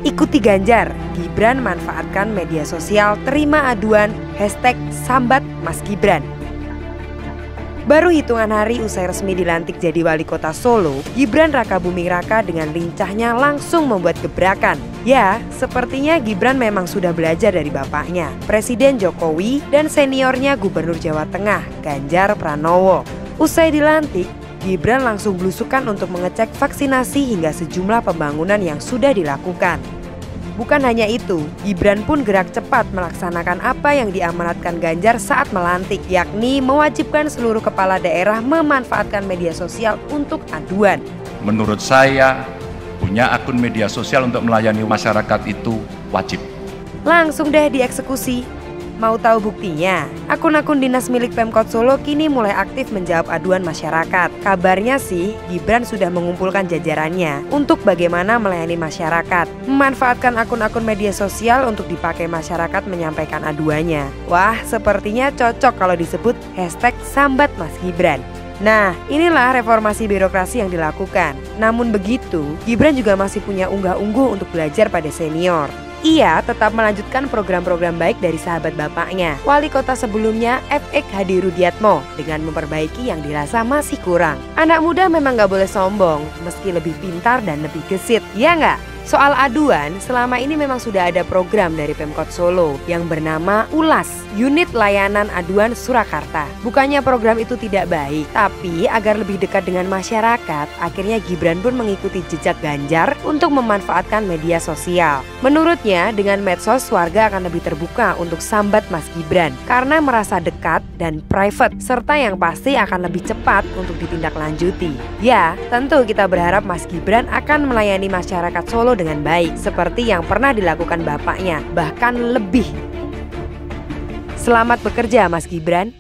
Ikuti Ganjar, Gibran manfaatkan media sosial terima aduan #sambat Mas Gibran. Baru hitungan hari usai resmi dilantik jadi wali kota Solo, Gibran Rakabuming Raka dengan lincahnya langsung membuat gebrakan. Ya, sepertinya Gibran memang sudah belajar dari bapaknya, Presiden Jokowi dan seniornya Gubernur Jawa Tengah, Ganjar Pranowo. Usai dilantik, Gibran langsung belusukan untuk mengecek vaksinasi hingga sejumlah pembangunan yang sudah dilakukan. Bukan hanya itu, Gibran pun gerak cepat melaksanakan apa yang diamanatkan Ganjar saat melantik, yakni mewajibkan seluruh kepala daerah memanfaatkan media sosial untuk aduan. Menurut saya, punya akun media sosial untuk melayani masyarakat itu wajib. Langsung deh dieksekusi. Mau tahu buktinya? Akun-akun dinas milik Pemkot Solo kini mulai aktif menjawab aduan masyarakat. Kabarnya sih, Gibran sudah mengumpulkan jajarannya untuk bagaimana melayani masyarakat, memanfaatkan akun-akun media sosial untuk dipakai masyarakat menyampaikan aduannya. Wah, sepertinya cocok kalau disebut #sambat Mas Gibran. Nah, inilah reformasi birokrasi yang dilakukan. Namun begitu, Gibran juga masih punya unggah-ungguh untuk belajar pada senior. Ia tetap melanjutkan program-program baik dari sahabat bapaknya, wali kota sebelumnya FX Hadi Rudiatmo, dengan memperbaiki yang dirasa masih kurang. Anak muda memang gak boleh sombong, meski lebih pintar dan lebih gesit, ya nggak? Soal aduan, selama ini memang sudah ada program dari Pemkot Solo yang bernama ULAS, Unit Layanan Aduan Surakarta. Bukannya program itu tidak baik, tapi agar lebih dekat dengan masyarakat, akhirnya Gibran pun mengikuti jejak Ganjar untuk memanfaatkan media sosial. Menurutnya, dengan medsos warga akan lebih terbuka untuk sambat Mas Gibran karena merasa dekat dan private, serta yang pasti akan lebih cepat untuk ditindaklanjuti. Ya, tentu kita berharap Mas Gibran akan melayani masyarakat Solo dengan baik seperti yang pernah dilakukan bapaknya, bahkan lebih. Selamat bekerja Mas Gibran.